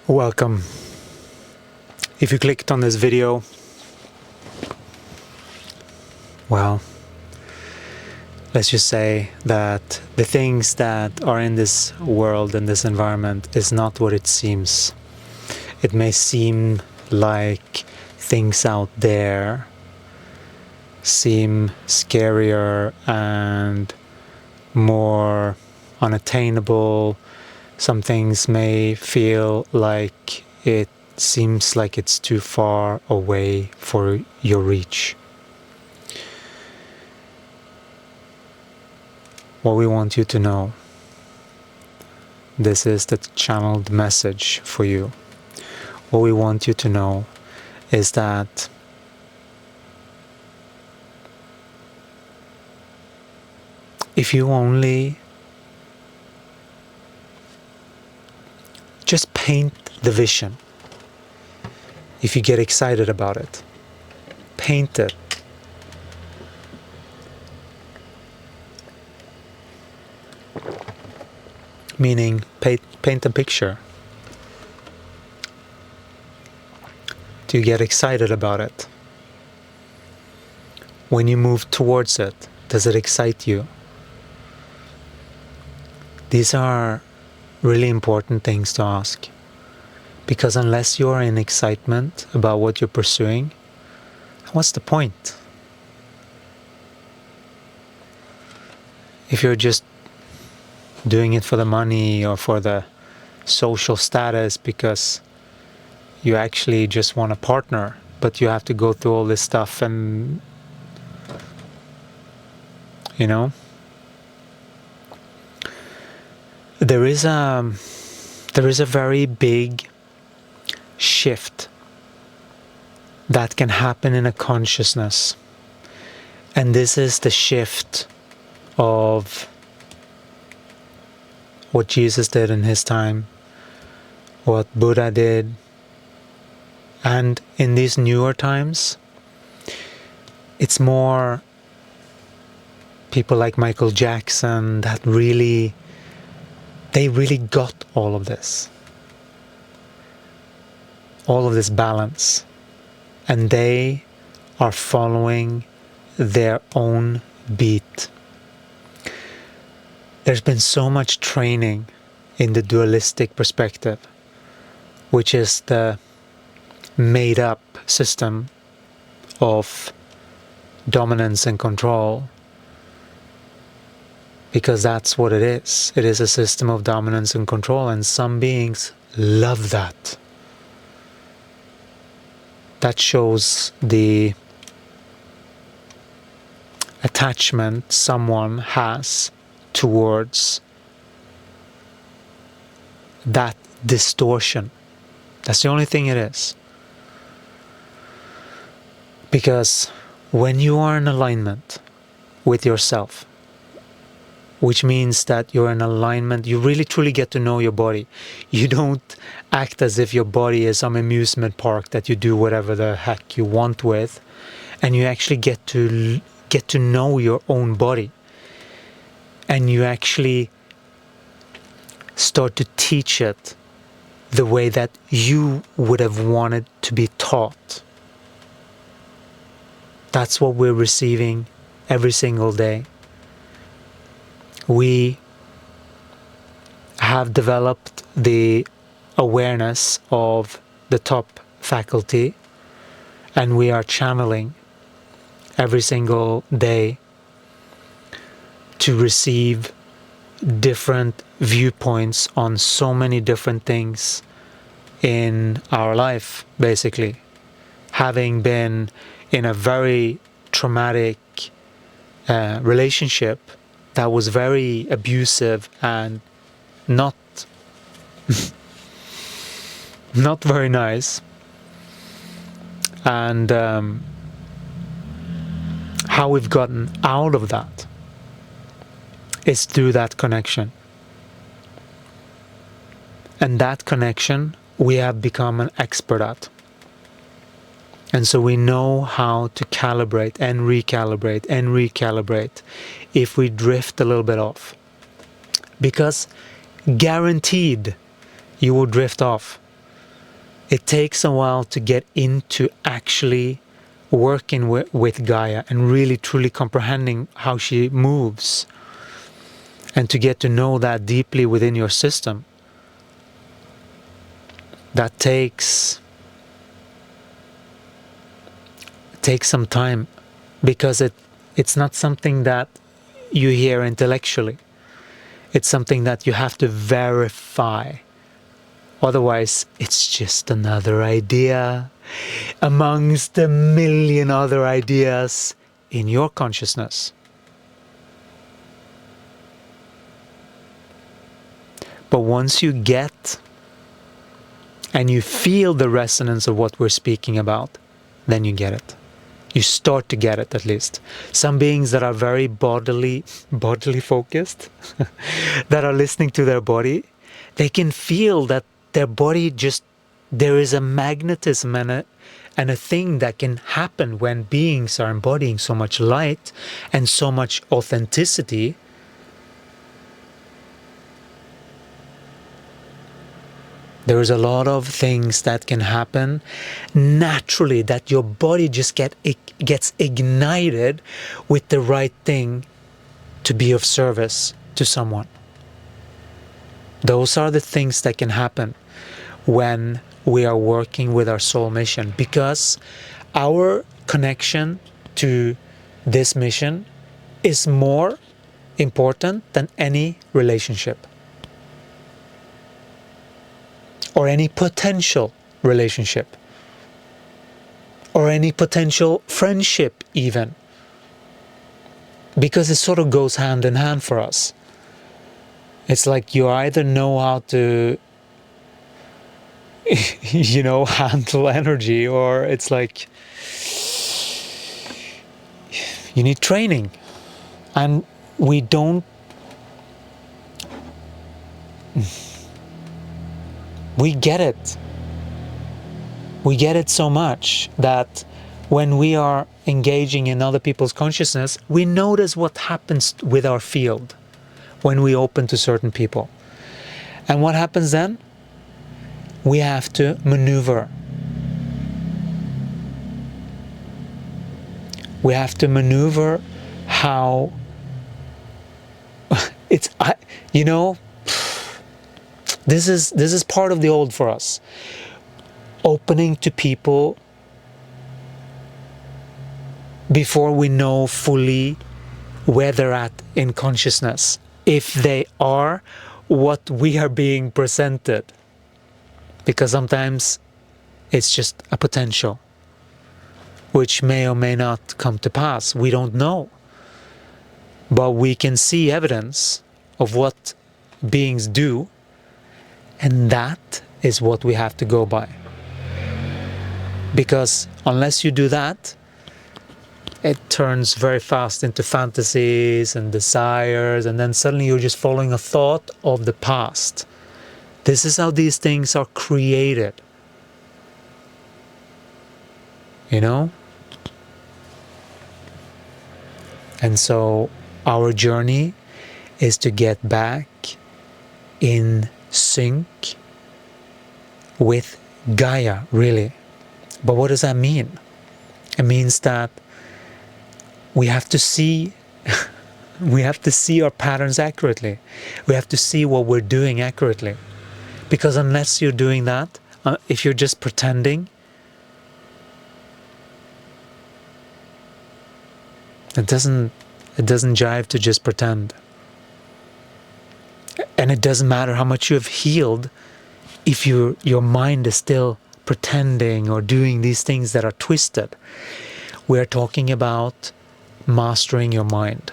Welcome. If you clicked on this video, well, let's just say that the things that are in this world and this environment is not what it seems. It may seem like things out there seem scarier and more unattainable. Some things may feel like it seems like it's too far away for your reach. What we want you to know, this is the channeled message for you. What we want you to know is that if you only just paint the vision, if you get excited about it, paint it. Meaning paint a picture. Do you get excited about it? When you move towards it, does it excite you? These are really important things to ask, because unless you are in excitement about what you're pursuing, what's the point? If you're just doing it for the money or for the social status because you actually just want a partner, but you have to go through all this stuff and there is a very big shift that can happen in a consciousness, and this is the shift of what Jesus did in his time, what Buddha did, and in these newer times it's more people like Michael Jackson that they really got all of this balance, and they are following their own beat. There's been so much training in the dualistic perspective, which is the made up system of dominance and control, because that's what it is. It is a system of dominance and control, and some beings love that. That shows the attachment someone has towards that distortion. That's the only thing it is. Because when you are in alignment with yourself, which means that you're in alignment, you really truly get to know your body. You don't act as if your body is some amusement park that you do whatever the heck you want with, and you actually get to know your own body, and you actually start to teach it the way that you would have wanted to be taught. That's what we're receiving every single day. We have developed the awareness of the top faculty, and we are channeling every single day to receive different viewpoints on so many different things in our life, basically. Having been in a very traumatic relationship that was very abusive and not very nice, and how we've gotten out of that is through that connection. And that connection we have become an expert at. And so we know how to calibrate and recalibrate if we drift a little bit off. Because guaranteed you will drift off. It takes a while to get into actually working with Gaia and really truly comprehending how she moves, and to get to know that deeply within your system. That takes some time, because it's not something that you hear intellectually. It's something that you have to verify. Otherwise, it's just another idea amongst a million other ideas in your consciousness. But once you get and you feel the resonance of what we're speaking about, then you get it. You start to get it, at least. Some beings that are very bodily focused, that are listening to their body, they can feel that their body just, there is a magnetism and a thing that can happen when beings are embodying so much light and so much authenticity. There is a lot of things that can happen naturally, that your body just gets ignited with the right thing to be of service to someone. Those are the things that can happen when we are working with our soul mission, because our connection to this mission is more important than any relationship. Or any potential relationship, or any potential friendship even, because it sort of goes hand in hand for us. It's like you either know how to handle energy, or it's like you need training, and we don't. We get it. We get it so much that when we are engaging in other people's consciousness, we notice what happens with our field when we open to certain people. And what happens then? We have to maneuver. We have to maneuver how it's, This is part of the old for us. Opening to people before we know fully where they're at in consciousness, if they are what we are being presented. Because sometimes it's just a potential, which may or may not come to pass. We don't know. But we can see evidence of what beings do, and that is what we have to go by. Because unless you do that, it turns very fast into fantasies and desires, and then suddenly you're just following a thought of the past. This is how these things are created. And so our journey is to get back in sync with Gaia, really. But what does that mean? It means that we have to see our patterns accurately. We have to see what we're doing accurately. Because unless you're doing that, if you're just pretending, it doesn't jive to just pretend. And it doesn't matter how much you have healed if your mind is still pretending or doing these things that are twisted. We are talking about mastering your mind.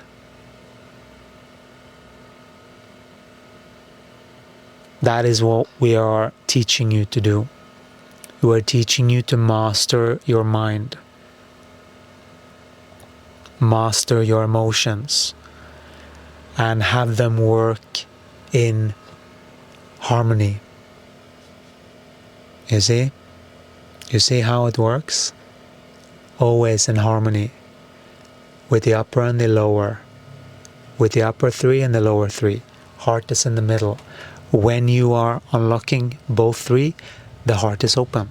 That is what we are teaching you to do. We are teaching you to master your mind. Master your emotions. And have them work in harmony. You see? You see how it works? Always in harmony. With the upper and the lower. With the upper three and the lower three. Heart is in the middle. When you are unlocking both three, the heart is open.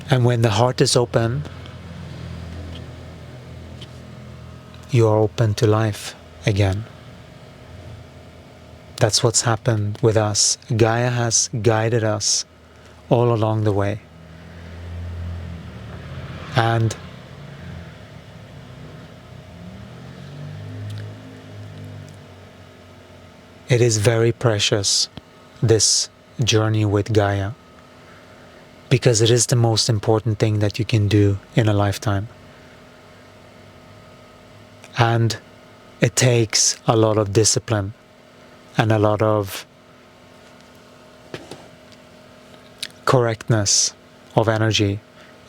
And when the heart is open, you are open to life again. That's what's happened with us. Gaia has guided us all along the way. And it is very precious, this journey with Gaia, because it is the most important thing that you can do in a lifetime. And it takes a lot of discipline and a lot of correctness of energy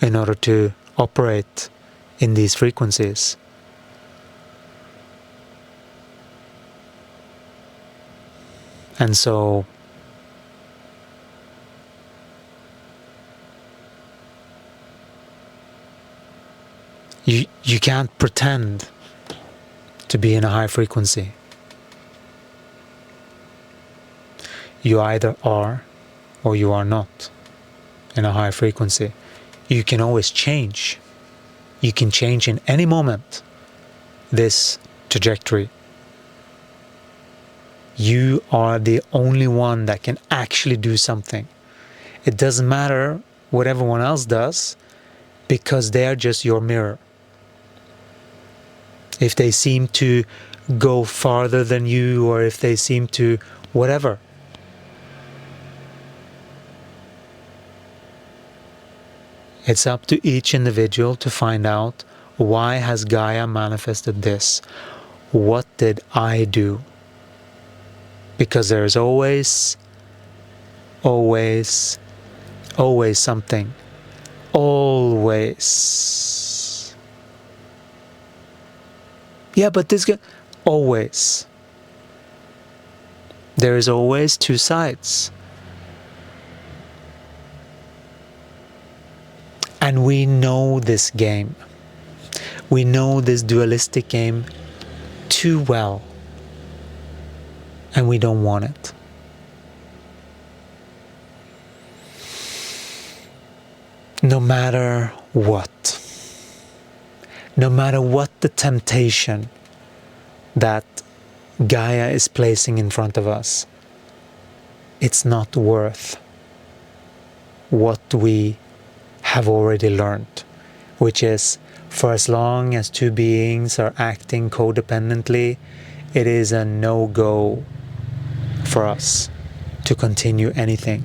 in order to operate in these frequencies. And so you can't pretend to be in a high frequency. You either are or you are not in a high frequency. You can always change. You can change in any moment this trajectory. You are the only one that can actually do something. It doesn't matter what everyone else does, because they are just your mirror. If they seem to go farther than you, or if they seem to whatever, it's up to each individual to find out, why has Gaia manifested this? What did I do? Because there's always something. Always. Yeah, but this guy... Always. There is always two sides. And we know this game. We know this dualistic game too well. And we don't want it. No matter what. No matter what the temptation that Gaia is placing in front of us, it's not worth what we have already learned, which is, for as long as two beings are acting codependently, it is a no-go for us to continue anything.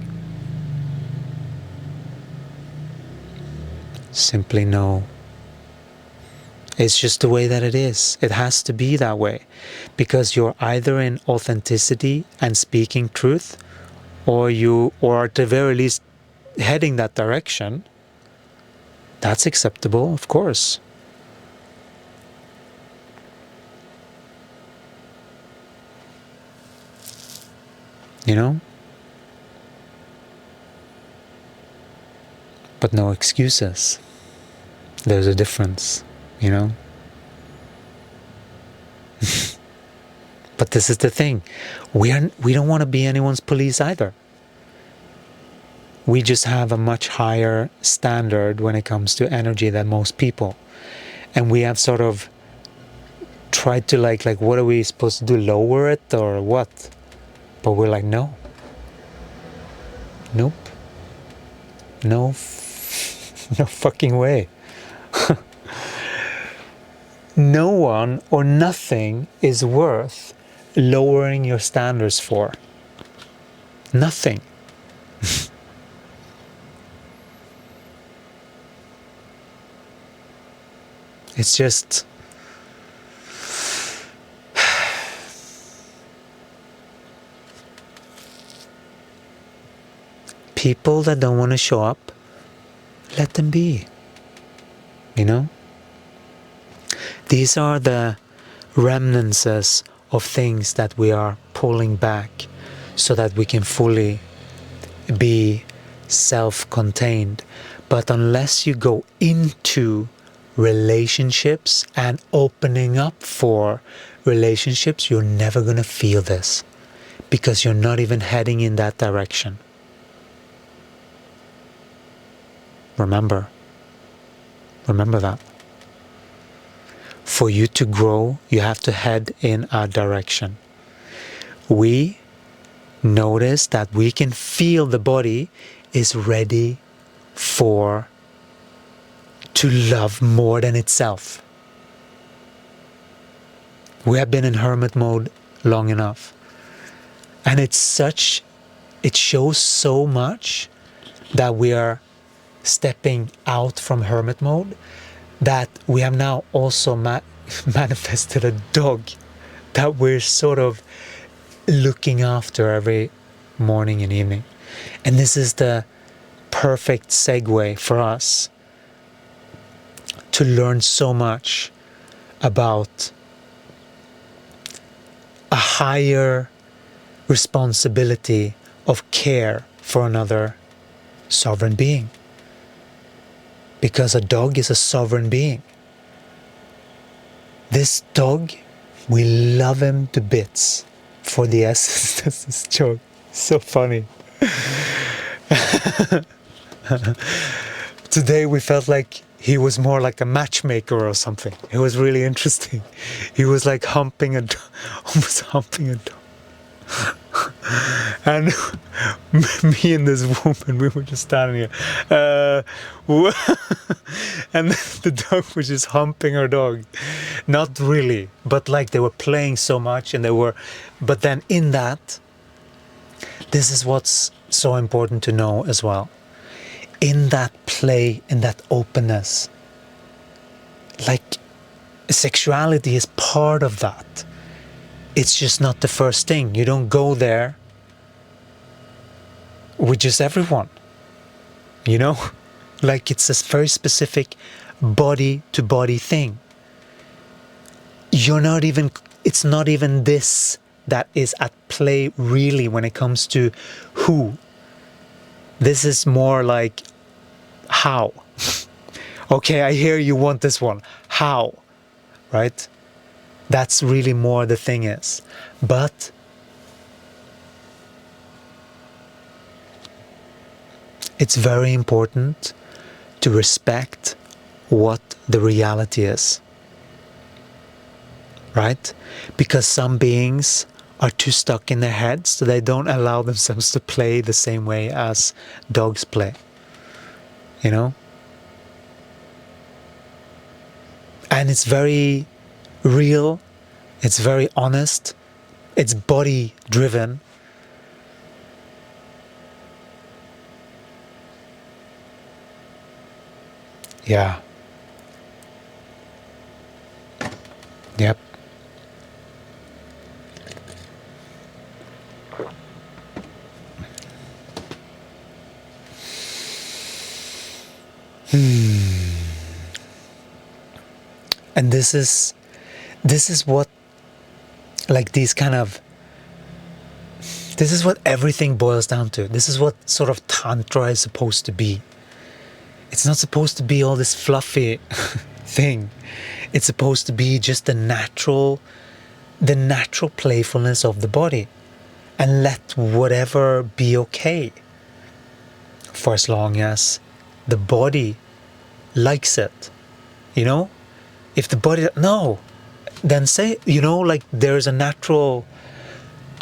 Simply no. It's just the way that it is. It has to be that way, because you're either in authenticity and speaking truth, or at the very least heading that direction. That's acceptable, of course. You know? But no excuses. There's a difference, you know? But this is the thing. We don't want to be anyone's police either. We just have a much higher standard when it comes to energy than most people. And we have sort of tried to like what are we supposed to do? Lower it or what? But we're like, no. Nope. No fucking way. No one or nothing is worth lowering your standards for. Nothing. It's just... people that don't want to show up, let them be. You know? These are the remnants of things that we are pulling back so that we can fully be self-contained. But unless you go into relationships and opening up for relationships, you're never going to feel this because you're not even heading in that direction. Remember that. For you to grow, you have to head in a direction. We notice that we can feel the body is ready to love more than itself. We have been in hermit mode long enough. And it shows so much that we are stepping out from hermit mode that we have now also manifested a dog that we're sort of looking after every morning and evening. And this is the perfect segue for us to learn so much about a higher responsibility of care for another sovereign being. Because a dog is a sovereign being. This dog, we love him to bits for the essence. That's this joke. So funny. Today we felt like he was more like a matchmaker or something. It was really interesting. He was like almost humping a dog. And me and this woman, we were just standing here. And the dog was just humping her dog. Not really, but like they were playing so much but then in that, this is what's so important to know as well. In that play, in that openness, like sexuality is part of that. It's just not the first thing. You don't go there with just everyone, you know? Like it's a very specific body to body thing. It's not even this that is at play really when it comes to who. This is more like how. Okay, I hear you want this one. How, right? That's really more the thing is. But it's very important to respect what the reality is. Right? Because some beings are too stuck in their heads, so they don't allow themselves to play the same way as dogs play. You know? And it's very real, it's very honest, it's body driven. Yeah. Yep. And this is what, like these kind of, this is what everything boils down to. This is what sort of tantra is supposed to be. It's not supposed to be all this fluffy thing. It's supposed to be just the natural playfulness of the body, and let whatever be okay, for as long as the body likes it. You know, if the body then say, like there's a natural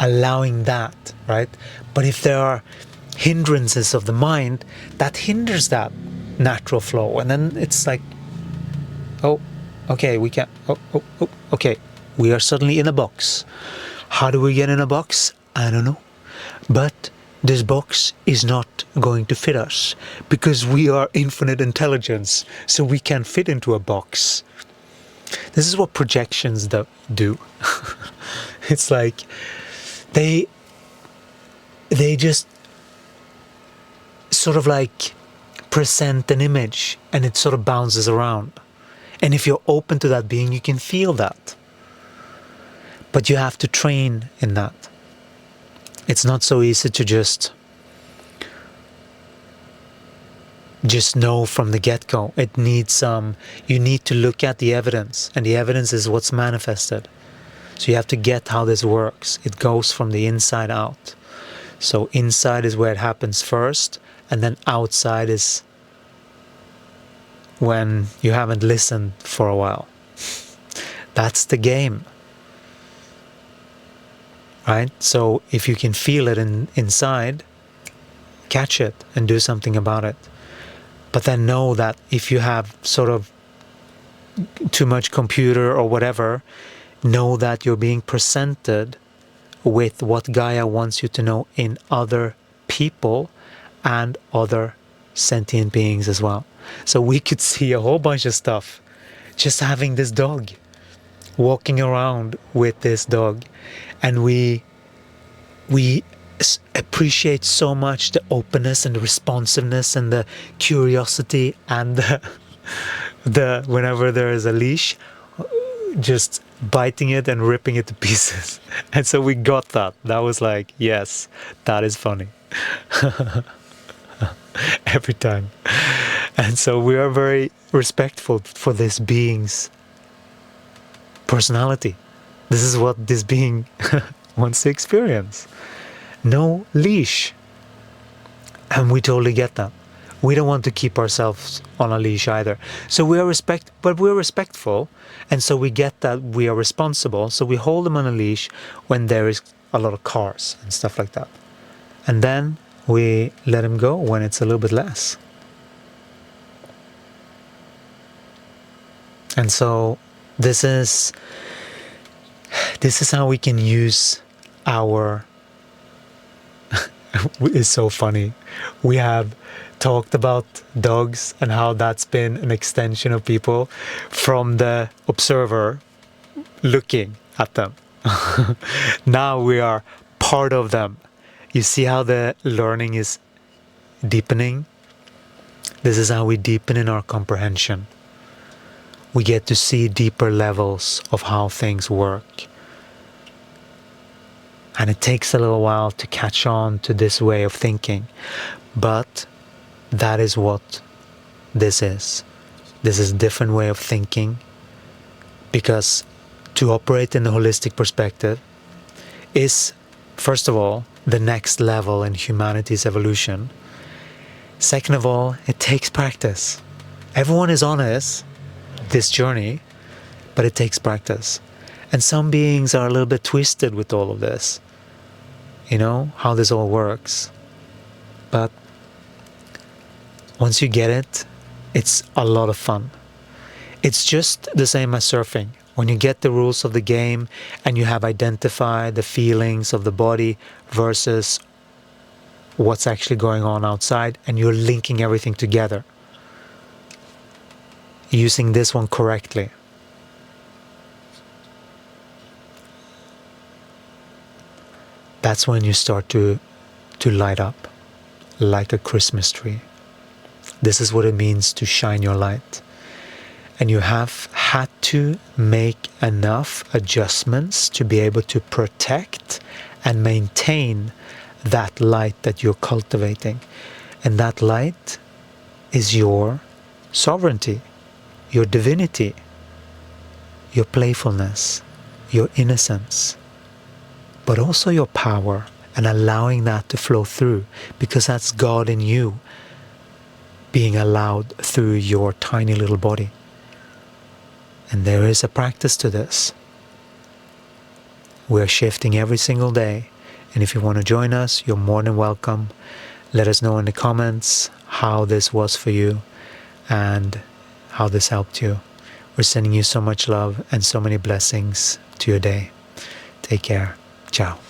allowing that, right? But if there are hindrances of the mind, that hinders that natural flow, and then it's like, okay, we can't, okay, we are suddenly in a box. How do we get in a box? I don't know. But this box is not going to fit us because we are infinite intelligence, so we can fit into a box. This is what projections do. It's like they just sort of like present an image and it sort of bounces around. And if you're open to that being, you can feel that. But you have to train in that. It's not so easy to just just know from the get-go. It needs you need to look at the evidence, and the evidence is what's manifested. So you have to get how this works. It goes from the inside out. So inside is where it happens first, and then outside is when you haven't listened for a while. That's the game, right? So if you can feel it inside, catch it and do something about it. But then know that if you have sort of too much computer or whatever, know that you're being presented with what Gaia wants you to know in other people and other sentient beings as well. So we could see a whole bunch of stuff just having this dog, walking around with this dog, and we appreciate so much the openness and the responsiveness and the curiosity and the whenever there is a leash, just biting it and ripping it to pieces. And so we got that. That was like, yes, that is funny. Every time. And so we are very respectful for this being's personality. This is what this being wants to experience. No leash. And we totally get that. We don't want to keep ourselves on a leash either. So we are we're respectful, and so we get that we are responsible. So we hold them on a leash when there is a lot of cars and stuff like that. And then we let him go when it's a little bit less. And so this is how we can use our it's so funny. We have talked about dogs and how that's been an extension of people from the observer looking at them. Now we are part of them. You see how the learning is deepening? This is how we deepen in our comprehension. We get to see deeper levels of how things work. And it takes a little while to catch on to this way of thinking. But that is what this is. This is a different way of thinking. Because to operate in the holistic perspective is, first of all, the next level in humanity's evolution. Second of all, it takes practice. Everyone is on this journey, but it takes practice. And some beings are a little bit twisted with all of this. You know, how this all works. But once you get it, it's a lot of fun. It's just the same as surfing. When you get the rules of the game and you have identified the feelings of the body versus what's actually going on outside, and you're linking everything together, using this one correctly. That's when you start to light up like a Christmas tree. This is what it means to shine your light. And you have had to make enough adjustments to be able to protect and maintain that light that you're cultivating. And that light is your sovereignty, your divinity, your playfulness, your innocence, but also your power, and allowing that to flow through, because that's God in you being allowed through your tiny little body. And there is a practice to this. We're shifting every single day, and if you want to join us, you're more than welcome. Let us know in the comments how this was for you and how this helped you. We're sending you so much love and so many blessings to your day. Take care. Ciao.